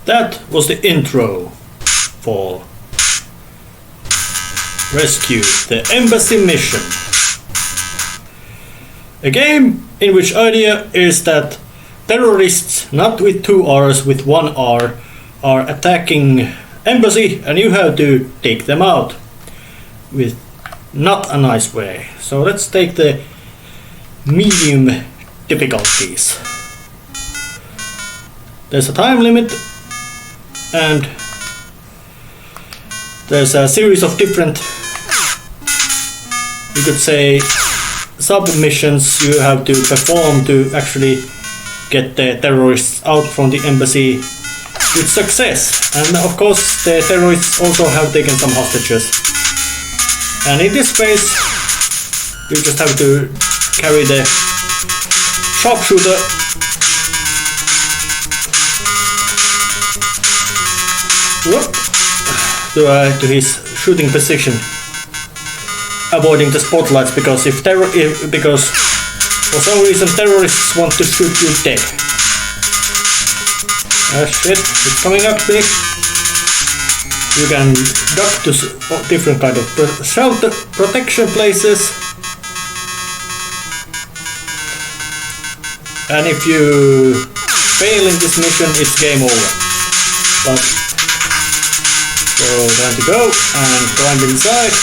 That was the intro for Rescue the Embassy Mission. A game in which idea is that terrorists, not with 2 R's, with 1 R, are attacking embassy and you have to take them out with not a nice way. So let's take the medium difficulties. There's a time limit and there's a series of different, you could say, sub-missions you have to perform to actually get the terrorists out from the embassy with success. And of course the terrorists also have taken some hostages. And in this phase you just have to carry the sharpshooter to his shooting position, avoiding the spotlights because because for some reason terrorists want to shoot you dead. Shit, it's coming up big. You can duck to different kind of shelter protection places, and if you fail in this mission, it's game over. But so time to go and climb inside.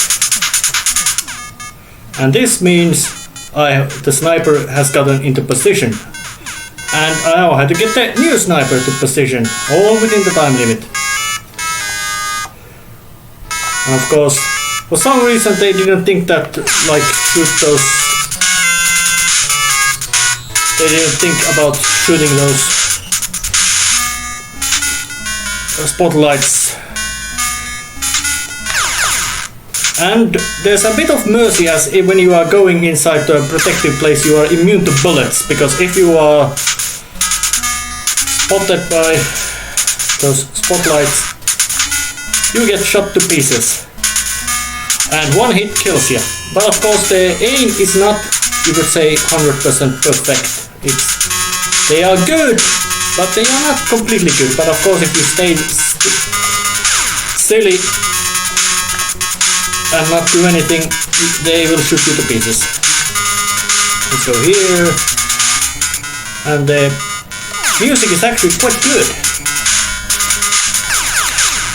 And this means the sniper has gotten into position. And I now have to get the new sniper to position, all within the time limit. And of course, for some reason they didn't think that, like, shoot those... They didn't think about shooting those spotlights. And there's a bit of mercy, as when you are going inside the protective place you are immune to bullets, because if you are spotted by those spotlights you get shot to pieces and 1 hit kills you. But of course the aim is not, you could say, 100% perfect. They are good, but they are not completely good. But of course if you stay silly and not do anything, they will shoot you to pieces. Let's go here. And the music is actually quite good.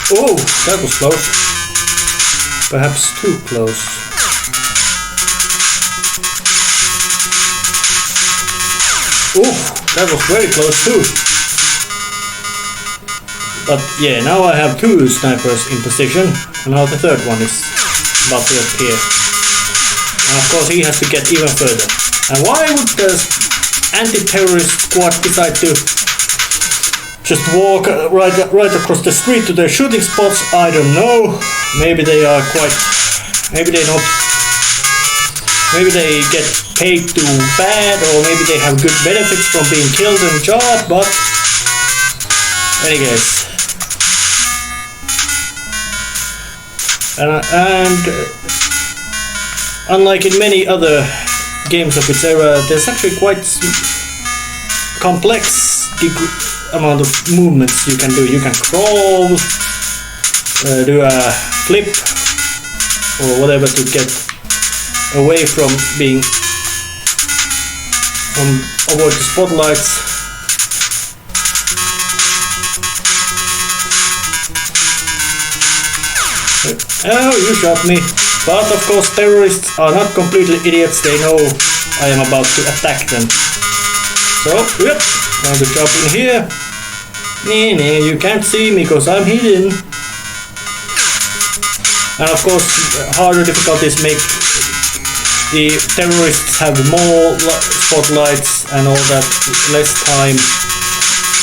Oh, that was close. Perhaps too close. Oh, that was very close too. But yeah, now I have 2 snipers in position, and now the third one is about to appear. And of course he has to get even further. And why would the anti-terrorist squad decide to just walk right across the street to their shooting spots? I don't know. Maybe they are quite... Maybe they don't... Maybe they get paid too bad, or maybe they have good benefits from being killed and shot, but... Anyways. And unlike in many other games of its era, there's actually quite complex amount of movements you can do. You can crawl, do a flip, or whatever to get away from being avoid the spotlights. Oh, you shot me. But of course terrorists are not completely idiots, they know I am about to attack them. So, yep, time to jump in here. Nee, you can't see me because I'm hidden. And of course harder difficulties make the terrorists have more spotlights and all that, less time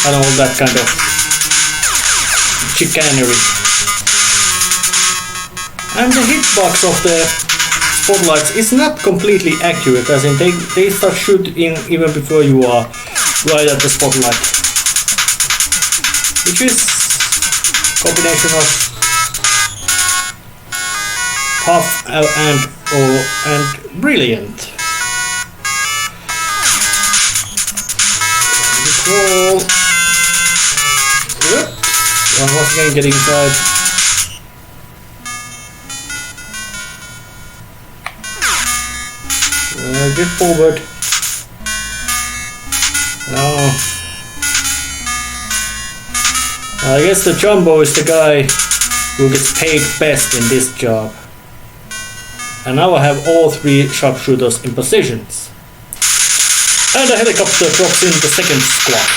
and all that kind of chicanery. And the hitbox of the spotlights is not completely accurate, as in they start shooting even before you are right at the spotlight. Which is a combination of tough and brilliant. Control. Oops. Once again, get inside. Get forward. No. I guess the Jumbo is the guy who gets paid best in this job. And now I have all 3 sharpshooters in positions. And a helicopter drops in the second squad.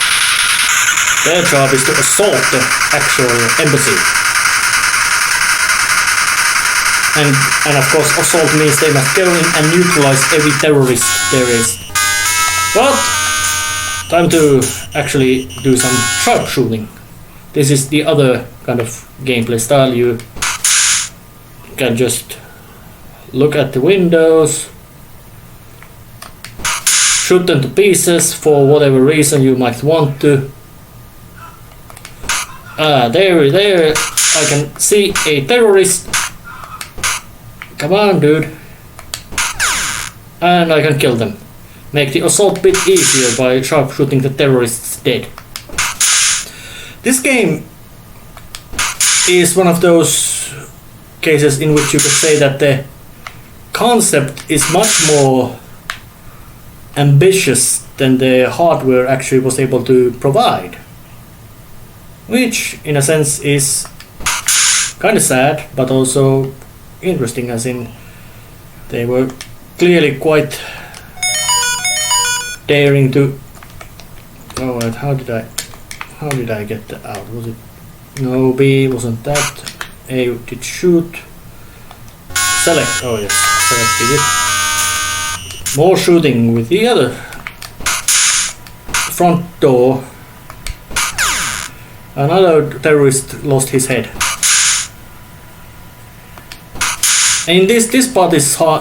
Their job is to assault the actual embassy. And of course assault means they must go in and neutralize every terrorist there is. But time to actually do some sharpshooting. This is the other kind of gameplay style. You can just look at the windows, shoot them to pieces for whatever reason you might want to. There, I can see a terrorist. Come on, dude. And I can kill them. Make the assault bit easier by sharpshooting the terrorists dead. This game is one of those cases in which you could say that the concept is much more ambitious than the hardware actually was able to provide. Which, in a sense, is kind of sad, but also interesting, as in they were clearly quite daring to... Oh, wait, how did I get that out? Was it... No, B wasn't that. A did shoot. Select. Oh yes, selected it. More shooting with the other front door. Another terrorist lost his head. And this part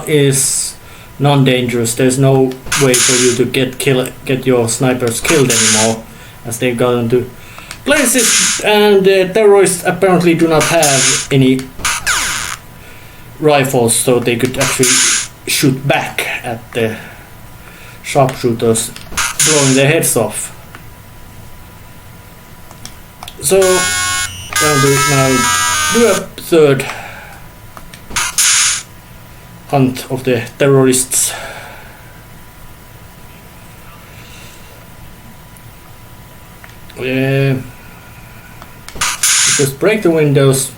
is non-dangerous. There's no way for you to get your snipers killed anymore, as they've gotten to places, and the terrorists apparently do not have any rifles, so they could actually shoot back at the sharpshooters, blowing their heads off. So, time to now do a third hunt of the terrorists. Yeah. Just break the windows,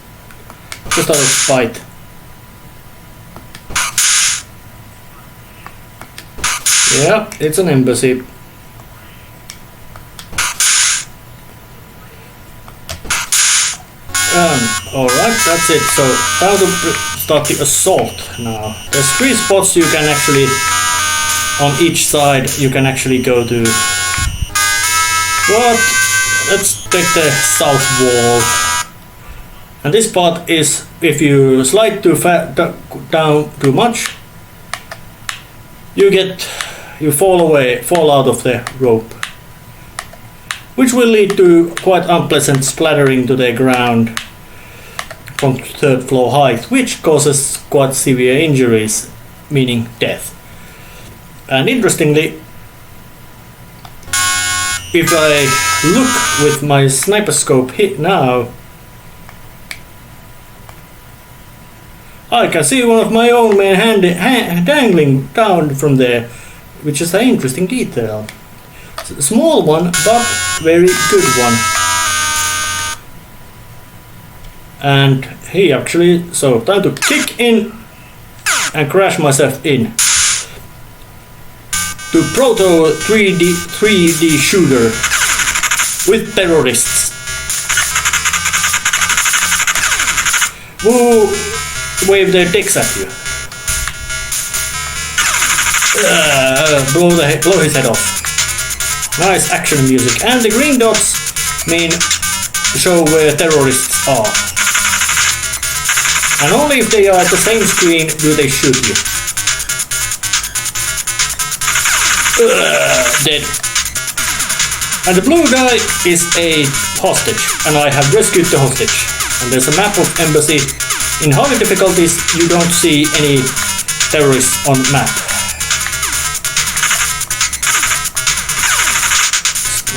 just out of spite. Yeah, it's an embassy. Alright, that's it. So, time to start the assault now. There's 3 spots you can actually, on each side, you can actually go to. But let's take the south wall. And this part is, if you slide too down too much, you fall out of the rope, which will lead to quite unpleasant splattering to the ground from 3rd floor height, which causes quite severe injuries, meaning death. And interestingly, if I look with my sniper scope hit now, I can see one of my own men dangling down from there, which is an interesting detail. It's a small one, but very good one. And he actually, so time to kick in and crash myself in to proto 3D shooter with terrorists who wave their dicks at you. Blow his head off. Nice action music, and the green dots mean show where terrorists are. And only if they are at the same screen do they shoot you. Dead. And the blue guy is a hostage, and I have rescued the hostage. And there's a map of embassy. In harder difficulties, you don't see any terrorists on map.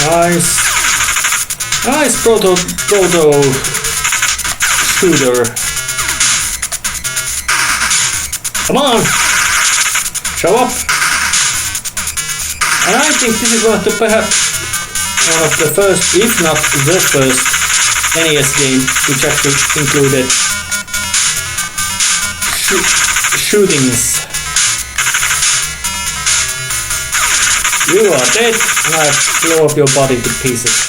Nice. Nice proto shooter. Come on! Show up! And I think this is perhaps one of the first, if not the first, NES game which actually included shootings. You are dead, and I blow up your body to pieces.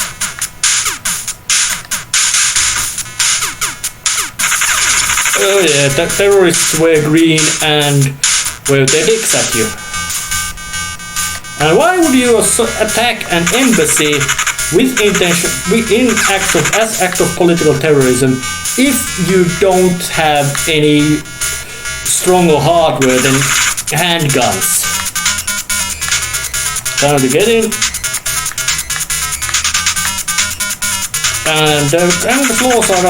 Oh yeah, the terrorists were green and waved their dicks at you. And why would you attack an embassy with intention, as act of political terrorism, if you don't have any stronger hardware than handguns? Time to get in. And the floors are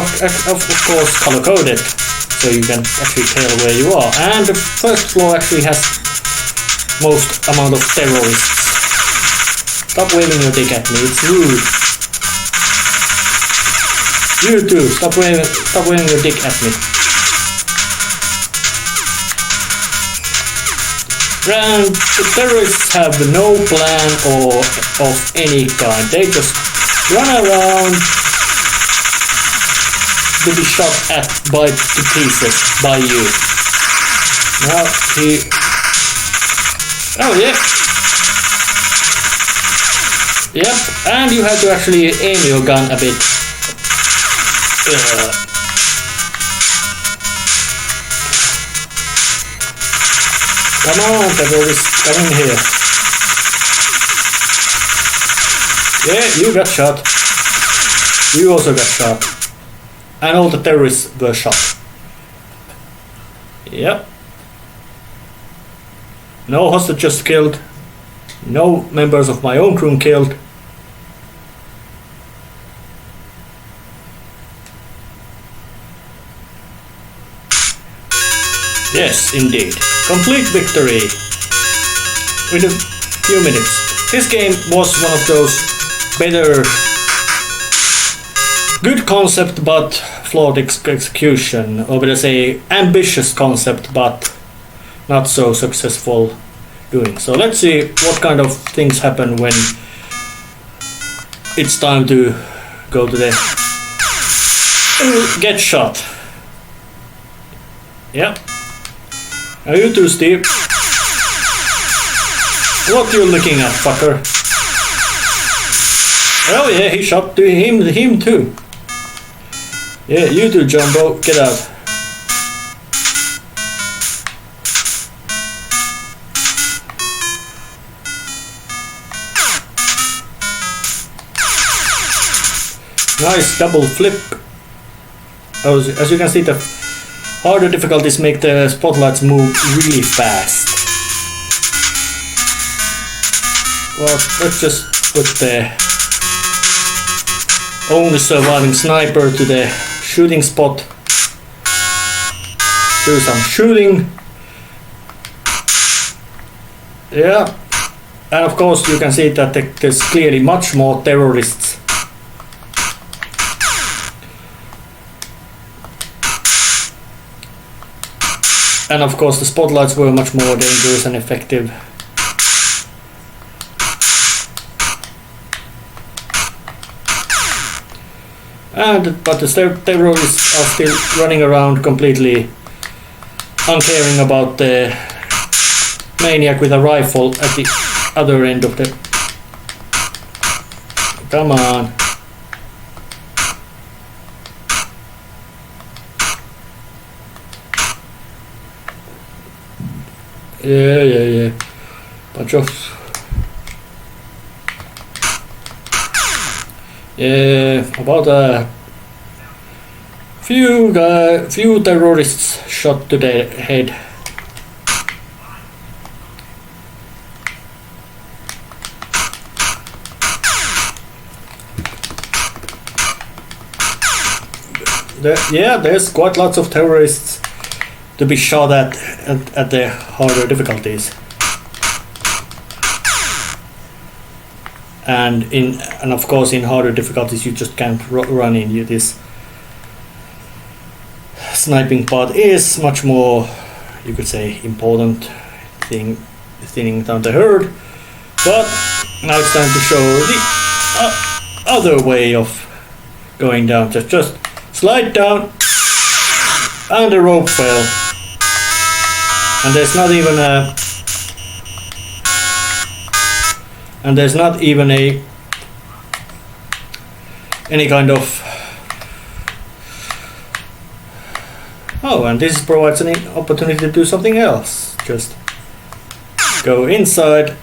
of course color coded, so you can actually tell where you are. And the first floor actually has most amount of terrorists. Stop waving your dick at me, it's rude. You too, stop waving your dick at me. And the terrorists have no plan or of any kind. They just run around to be shot at to pieces by you. Now he... Oh yeah. Yep, and you have to actually aim your gun a bit. Come on, terrorists, come in here. Yeah, you got shot. You also got shot. And all the terrorists were shot. Yep. No hostages killed. No members of my own crew killed. Yes, indeed. Complete victory in a few minutes. This game was one of those better, good concept but flawed execution, or better say ambitious concept but not so successful doing. So let's see what kind of things happen when it's time to go to the get shot. Yep. Now you too, Steve. What you looking at, fucker? Oh yeah, he shot to him too. Yeah, you too, Jumbo. Get out. Nice double flip. As you can see, the harder difficulties make the spotlights move really fast. Well, let's just put the only surviving sniper to the shooting spot. Do some shooting. Yeah. And of course you can see that there's clearly much more terrorists. And of course the spotlights were much more dangerous and effective. But the terrorists are still running around completely uncaring about the maniac with a rifle at the other end of the... Come on. Yeah. Bunch of... Yeah, about a few terrorists shot to the head. There's quite lots of terrorists to be shot at the harder difficulties. and of course in harder difficulties you just can't run in. This sniping part is much more, you could say, important thing, thinning down the herd. But now it's time to show the other way of going down. Just slide down, and the rope fell, and there's not even any kind of. Oh, and this provides an opportunity to do something else. Just go inside.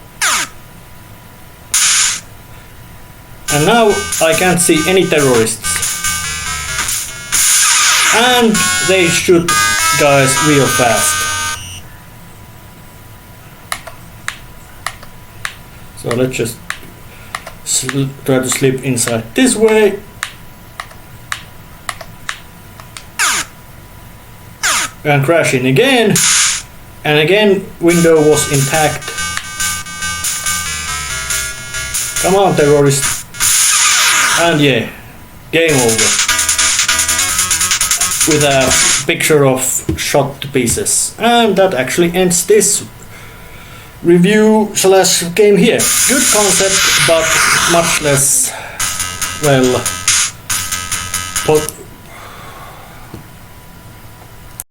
And now I can't see any terrorists. And they shoot guys real fast. So let's just try to slip inside this way. And crash in again. And again, window was intact. Come on, terrorist. And yeah, game over. With a picture of shot to pieces. And that actually ends this review / game here. Good concept, but much less, well,